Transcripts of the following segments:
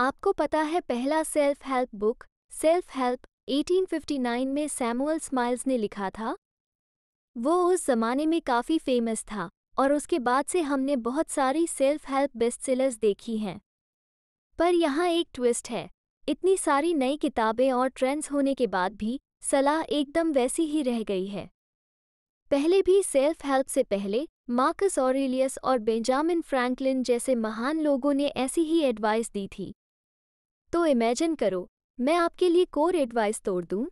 आपको पता है पहला self help book shelf help 1859 में सैमुअल स्माइल्स ने लिखा था। वो उस जमाने में काफ़ी फेमस था और उसके बाद से हमने बहुत सारी सेल्फ हेल्प बेस्टसेलर्स देखी हैं। पर यहाँ एक ट्विस्ट है, इतनी सारी नई किताबें और ट्रेंड्स होने के बाद भी सलाह एकदम वैसी ही रह गई है। पहले भी सेल्फ हेल्प से पहले मार्कस ऑरेलियस और बेंजामिन फ्रैंकलिन जैसे महान लोगों ने ऐसी ही एडवाइस दी थी। तो इमेजिन करो, मैं आपके लिए कोर एडवाइस तोड़ दूं।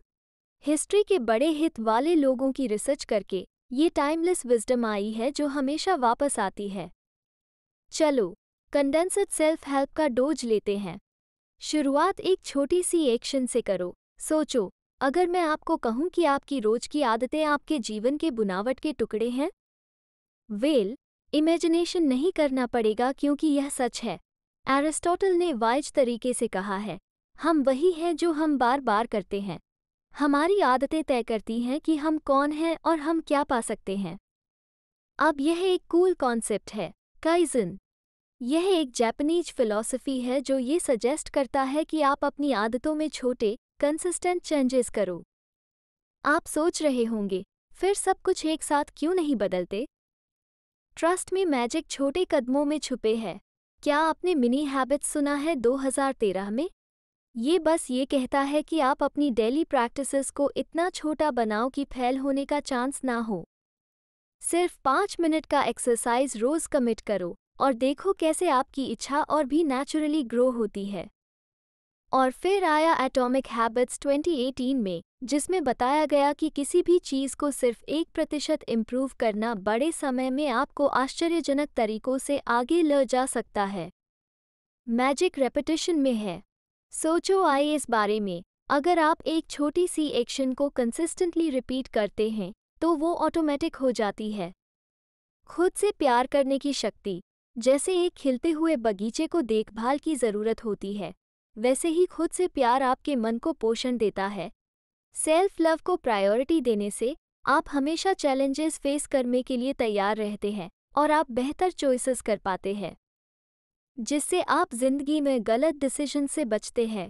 हिस्ट्री के बड़े हित वाले लोगों की रिसर्च करके ये टाइमलेस विजडम आई है जो हमेशा वापस आती है। चलो कंडेंस्ड सेल्फ हेल्प का डोज लेते हैं। शुरुआत एक छोटी सी एक्शन से करो। सोचो, अगर मैं आपको कहूं कि आपकी रोज की आदतें आपके जीवन के बुनावट के टुकड़े हैं। इमेजिनेशन नहीं करना पड़ेगा क्योंकि यह सच है। एरिस्टोटल ने वाइज तरीके से कहा है, हम वही हैं जो हम बार बार करते हैं। हमारी आदतें तय करती हैं कि हम कौन हैं और हम क्या पा सकते हैं। अब यह एक कूल कॉन्सेप्ट है, काइज़न। यह एक जापानीज फिलॉसफी है जो ये सजेस्ट करता है कि आप अपनी आदतों में छोटे, कंसिस्टेंट चेंजेस करो। आप सोच रहे होंगे, फिर सब कुछ एक साथ क्यों नहीं बदलते? ट्रस्ट में मैजिक छोटे कदमों में छुपे है। क्या आपने मिनी हैबिट्स सुना है 2013 में? ये बस ये कहता है कि आप अपनी डेली प्रैक्टिसेस को इतना छोटा बनाओ कि फेल होने का चांस ना हो। सिर्फ 5 मिनट का एक्सरसाइज रोज कमिट करो और देखो कैसे आपकी इच्छा और भी नेचुरली ग्रो होती है। और फिर आया एटॉमिक हैबिट्स 2018 में, जिसमें बताया गया कि किसी भी चीज़ को सिर्फ 1% इम्प्रूव करना बड़े समय में आपको आश्चर्यजनक तरीकों से आगे ले जा सकता है। मैजिक रेपिटेशन में है। सोचो आइए इस बारे में, अगर आप एक छोटी सी एक्शन को कंसिस्टेंटली रिपीट करते हैं तो वो ऑटोमेटिक हो जाती है। खुद से प्यार करने की शक्ति, जैसे एक खिलते हुए बगीचे को देखभाल की ज़रूरत होती है, वैसे ही खुद से प्यार आपके मन को पोषण देता है। सेल्फ लव को प्रायोरिटी देने से आप हमेशा चैलेंजेस फेस करने के लिए तैयार रहते हैं और आप बेहतर चॉइसेस कर पाते हैं, जिससे आप जिंदगी में गलत डिसीजन से बचते हैं।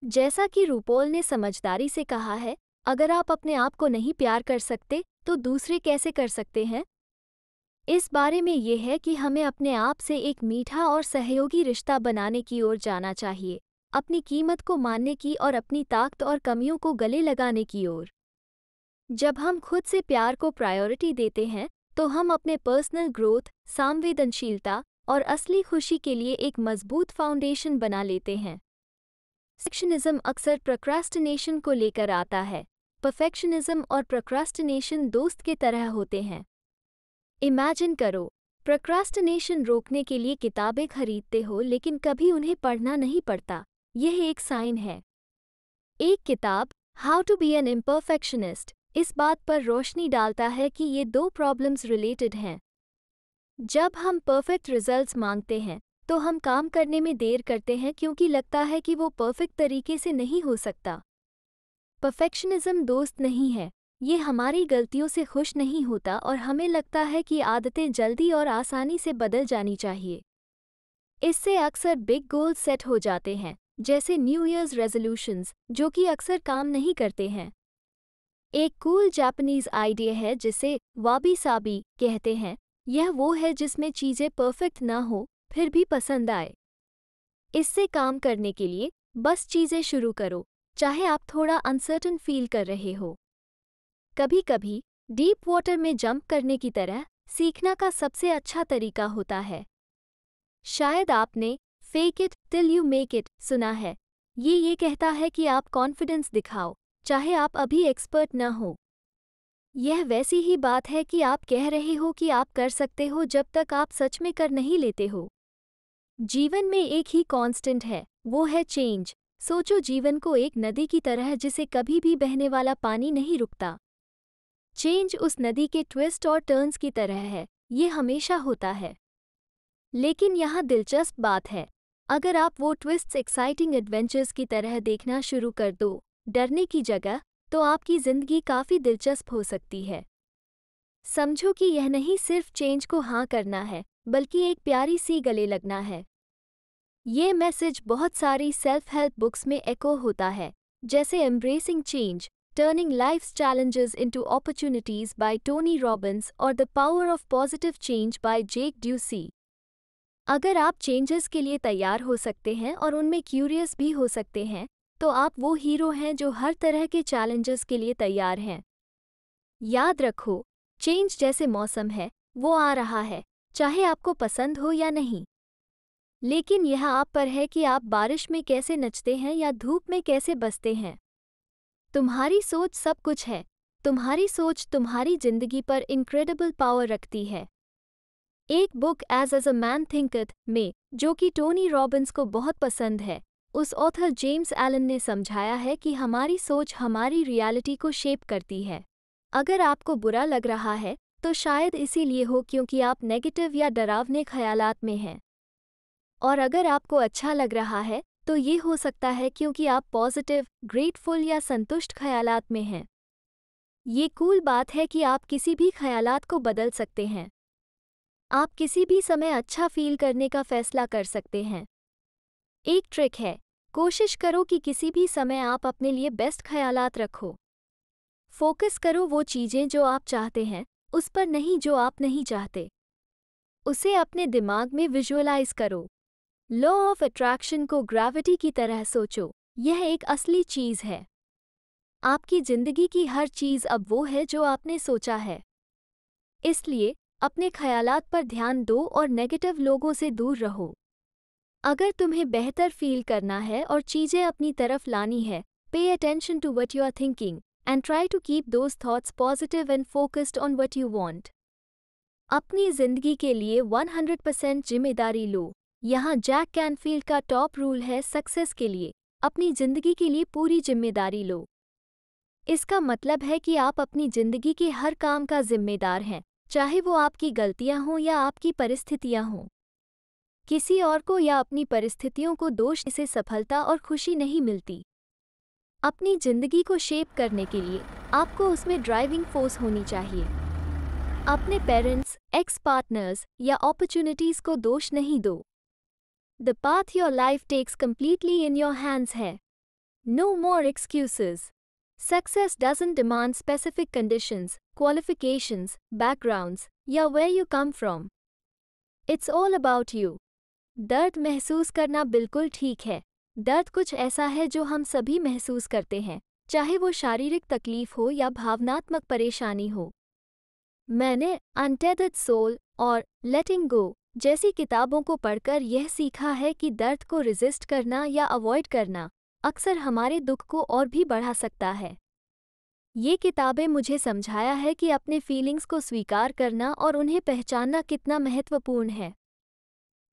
जैसा कि रूपोल ने समझदारी से कहा है, अगर आप अपने आप को नहीं प्यार कर सकते तो दूसरे कैसे कर सकते हैं? इस बारे में यह है कि हमें अपने आप से एक मीठा और सहयोगी रिश्ता बनाने की ओर जाना चाहिए, अपनी कीमत को मानने की और अपनी ताकत और कमियों को गले लगाने की ओर। जब हम खुद से प्यार को प्रायोरिटी देते हैं तो हम अपने पर्सनल ग्रोथ, संवेदनशीलता और असली खुशी के लिए एक मजबूत फाउंडेशन बना लेते हैं। परफेक्शनिज्म अक्सर प्रोक्रास्टिनेशन को लेकर आता है। परफेक्शनिज्म और प्रोक्रास्टिनेशन दोस्त के तरह होते हैं। इमेजिन करो, प्रोक्रास्टिनेशन रोकने के लिए किताबें खरीदते हो लेकिन कभी उन्हें पढ़ना नहीं पड़ता। यह एक साइन है। एक किताब, how to be an imperfectionist, इस बात पर रोशनी डालता है कि ये दो प्रॉब्लम्स रिलेटेड हैं। जब हम परफेक्ट रिजल्ट्स मांगते हैं तो हम काम करने में देर करते हैं क्योंकि लगता है कि वो परफेक्ट तरीके से नहीं हो सकता। परफेक्शनिज्म दोस्त नहीं है, ये हमारी गलतियों से खुश नहीं होता और हमें लगता है कि आदतें जल्दी और आसानी से बदल जानी चाहिए। इससे अक्सर बिग गोल्स सेट हो जाते हैं, जैसे न्यू ईयर्स रेजोल्यूशंस, जो कि अक्सर काम नहीं करते हैं। एक कूल जापानीज आइडिया है जिसे वाबी साबी कहते हैं। यह वो है जिसमें चीज़ें परफेक्ट ना हो फिर भी पसंद आए। इससे काम करने के लिए बस चीज़ें शुरू करो, चाहे आप थोड़ा अनसर्टन फील कर रहे हो। कभी कभी डीप वाटर में जंप करने की तरह सीखना का सबसे अच्छा तरीका होता है। शायद आपने fake it till you make it सुना है। ये कहता है कि आप कॉन्फिडेंस दिखाओ, चाहे आप अभी एक्सपर्ट न हो। यह वैसी ही बात है कि आप कह रहे हो कि आप कर सकते हो जब तक आप सच में कर नहीं लेते हो। जीवन में एक ही कांस्टेंट है, वो है चेंज। सोचो जीवन को एक नदी की तरह जिसे कभी भी बहने वाला पानी नहीं रुकता। चेंज उस नदी के ट्विस्ट और टर्न्स की तरह है, ये हमेशा होता है। लेकिन यहाँ दिलचस्प बात है, अगर आप वो ट्विस्ट्स एक्साइटिंग एडवेंचर्स की तरह देखना शुरू कर दो, डरने की जगह, तो आपकी ज़िंदगी काफ़ी दिलचस्प हो सकती है। समझो कि यह नहीं सिर्फ चेंज को हाँ करना है, बल्कि एक प्यारी सी गले लगना है। ये मैसेज बहुत सारी सेल्फ हेल्प बुक्स में एको होता है, जैसे embracing change, turning life's challenges into opportunities by Tony Robbins और the power of positive change by Jake Ducey. अगर आप चेंजेस के लिए तैयार हो सकते हैं और उनमें क्यूरियस भी हो सकते हैं, तो आप वो हीरो हैं जो हर तरह के चैलेंजेस के लिए तैयार हैं। याद रखो, चेंज जैसे मौसम है, वो आ रहा है, चाहे आपको पसंद हो या नहीं। लेकिन यह आप पर है कि आप बारिश में कैसे नचते हैं या धूप में कैसे बसते हैं। तुम्हारी सोच सब कुछ है। तुम्हारी सोच तुम्हारी जिंदगी पर इनक्रेडिबल पावर रखती है। एक book as a man thinketh में, जो कि टोनी रॉबिन्स को बहुत पसंद है, उस ऑथर जेम्स एलन ने समझाया है कि हमारी सोच हमारी रियलिटी को शेप करती है। अगर आपको बुरा लग रहा है, तो शायद इसीलिए हो क्योंकि आप नेगेटिव या डरावने ख्यालात में हैं। और अगर आपको अच्छा लग रहा है, तो ये हो सकता है क्योंकि आप पॉजिटिव, ग्रेटफुल या संतुष्ट ख्यालात में हैं। ये कूल बात है कि आप किसी भी ख्यालात को बदल सकते हैं। आप किसी भी समय अच्छा फील करने का फैसला कर सकते हैं। एक ट्रिक है, कोशिश करो कि किसी भी समय आप अपने लिए बेस्ट ख्यालात रखो। फोकस करो वो चीज़ें जो आप चाहते हैं, उस पर नहीं जो आप नहीं चाहते। उसे अपने दिमाग में विजुअलाइज करो। लॉ ऑफ अट्रैक्शन को ग्रेविटी की तरह सोचो, यह एक असली चीज़ है। आपकी जिंदगी की हर चीज़ अब वो है जो आपने सोचा है। इसलिए अपने ख्यालात पर ध्यान दो और नेगेटिव लोगों से दूर रहो। अगर तुम्हें बेहतर फील करना है और चीज़ें अपनी तरफ लानी है, pay attention to what you are thinking and try to keep those thoughts positive and focused on what you want. अपनी जिंदगी के लिए 100% जिम्मेदारी लो। यहाँ जैक कैनफील्ड का टॉप रूल है सक्सेस के लिए, अपनी जिंदगी के लिए पूरी जिम्मेदारी लो। इसका मतलब है कि आप अपनी जिंदगी के हर काम का जिम्मेदार हैं, चाहे वो आपकी गलतियां हों या आपकी परिस्थितियां हों। किसी और को या अपनी परिस्थितियों को दोष से सफलता और खुशी नहीं मिलती। अपनी जिंदगी को शेप करने के लिए आपको उसमें ड्राइविंग फोर्स होनी चाहिए। अपने पेरेंट्स, एक्स पार्टनर्स या अपॉर्चुनिटीज को दोष नहीं दो। The path your life takes completely in your hands है। No more excuses. Success doesn't demand specific conditions, qualifications, backgrounds, या where you come from. It's all about you. दर्द महसूस करना बिल्कुल ठीक है। दर्द कुछ ऐसा है जो हम सभी महसूस करते हैं, चाहे वो शारीरिक तकलीफ हो या भावनात्मक परेशानी हो। मैंने अनटेथर्ड सोल और लेटिंग गो जैसी किताबों को पढ़कर यह सीखा है कि दर्द को रेजिस्ट करना या अवॉइड करना अक्सर हमारे दुख को और भी बढ़ा सकता है। ये किताबें मुझे समझाया है कि अपने फीलिंग्स को स्वीकार करना और उन्हें पहचानना कितना महत्वपूर्ण है।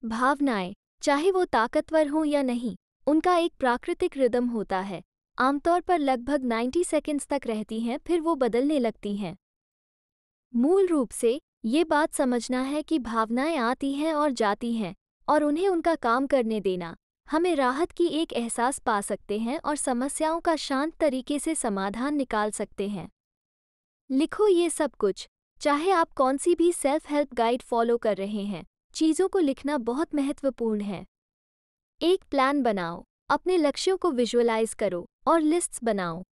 भावनाएं, चाहे वो ताकतवर हों या नहीं, उनका एक प्राकृतिक रिदम होता है। आमतौर पर लगभग 90 सेकंड्स तक रहती हैं, फिर वो बदलने लगती हैं। मूल रूप से ये बात समझना है कि भावनाएं आती हैं और जाती हैं, और उन्हें उनका काम करने देना हमें राहत की एक एहसास पा सकते हैं और समस्याओं का शांत तरीके से समाधान निकाल सकते हैं। लिखो ये सब कुछ, चाहे आप कौन सी भी सेल्फ हेल्प गाइड फॉलो कर रहे हैं, चीज़ों को लिखना बहुत महत्वपूर्ण है। एक प्लान बनाओ, अपने लक्ष्यों को विजुअलाइज करो और लिस्ट्स बनाओ।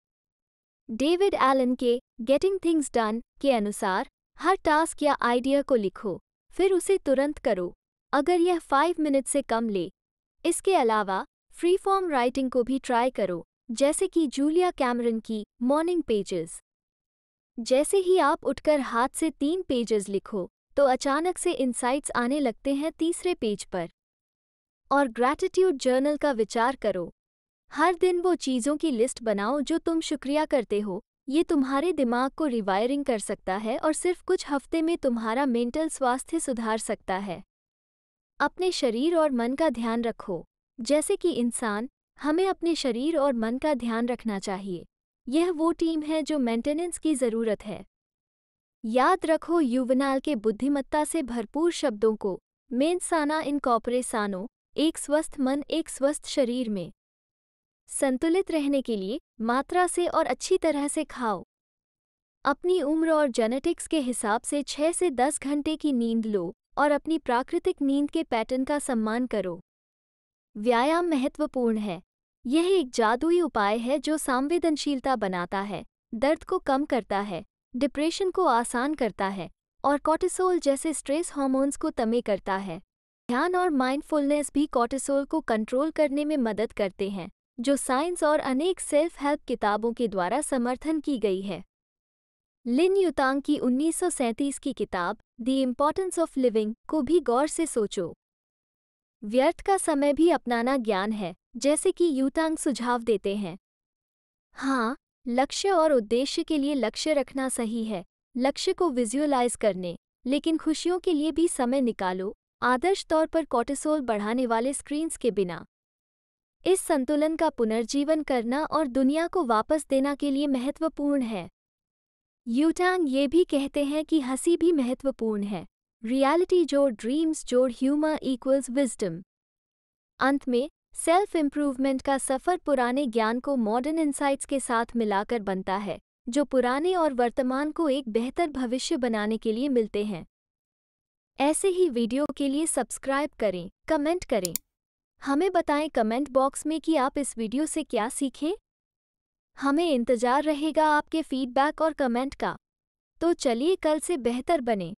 डेविड एलन के गेटिंग थिंग्स डन के अनुसार हर टास्क या आइडिया को लिखो, फिर उसे तुरंत करो, अगर यह 5 मिनट से कम ले। इसके अलावा फ्री फॉर्म राइटिंग को भी ट्राई करो, जैसे कि जूलिया कैमरन की मॉर्निंग पेजेस। जैसे ही आप उठकर हाथ से 3 पेजेस लिखो, तो अचानक से इंसाइट्स आने लगते हैं तीसरे पेज पर। और ग्रैटिट्यूड जर्नल का विचार करो। हर दिन वो चीज़ों की लिस्ट बनाओ जो तुम शुक्रिया करते हो। ये तुम्हारे दिमाग को रिवायरिंग कर सकता है और सिर्फ कुछ हफ्ते में तुम्हारा मेंटल स्वास्थ्य सुधार सकता है। अपने शरीर और मन का ध्यान रखो। जैसे कि इंसान, हमें अपने शरीर और मन का ध्यान रखना चाहिए। यह वो टीम है जो मेंटेनेंस की ज़रूरत है। याद रखो युवनाल के बुद्धिमत्ता से भरपूर शब्दों को, मेंस साना इन कॉर्पोरे सानो, एक स्वस्थ मन एक स्वस्थ शरीर में। संतुलित रहने के लिए मात्रा से और अच्छी तरह से खाओ। अपनी उम्र और जेनेटिक्स के हिसाब से 6 से 10 घंटे की नींद लो, और अपनी प्राकृतिक नींद के पैटर्न का सम्मान करो। व्यायाम महत्वपूर्ण है। यह एक जादुई उपाय है जो संवेदनशीलता बनाता है, दर्द को कम करता है, डिप्रेशन को आसान करता है और कॉर्टिसोल जैसे स्ट्रेस हार्मोन्स को कम करता है। ध्यान और माइंडफुलनेस भी कॉर्टिसोल को कंट्रोल करने में मदद करते हैं, जो साइंस और अनेक सेल्फ हेल्प किताबों के द्वारा समर्थन की गई है। लिन युतांग की 1937 की किताब द इम्पोर्टेंस ऑफ लिविंग को भी गौर से सोचो। व्यर्थ का समय भी अपनाना ज्ञान है, जैसे कि युतांग सुझाव देते हैं। हाँ, लक्ष्य और उद्देश्य के लिए लक्ष्य रखना सही है, लक्ष्य को विजुअलाइज करने, लेकिन खुशियों के लिए भी समय निकालो, आदर्श तौर पर कॉर्टिसोल बढ़ाने वाले स्क्रीन्स के बिना। इस संतुलन का पुनर्जीवन करना और दुनिया को वापस देना के लिए महत्वपूर्ण है। युतांग ये भी कहते हैं कि हंसी भी महत्वपूर्ण है। रियलिटी जोड़ ड्रीम्स जोड़ ह्यूमर इक्वल्स विजडम। अंत में सेल्फ इम्प्रूवमेंट का सफ़र पुराने ज्ञान को मॉडर्न इंसाइट्स के साथ मिलाकर बनता है, जो पुराने और वर्तमान को एक बेहतर भविष्य बनाने के लिए मिलते हैं। ऐसे ही वीडियो के लिए सब्सक्राइब करें, कमेंट करें। हमें बताएं कमेंट बॉक्स में कि आप इस वीडियो से क्या सीखें। हमें इंतज़ार रहेगा आपके फीडबैक और कमेंट का। तो चलिए कल से बेहतर बने।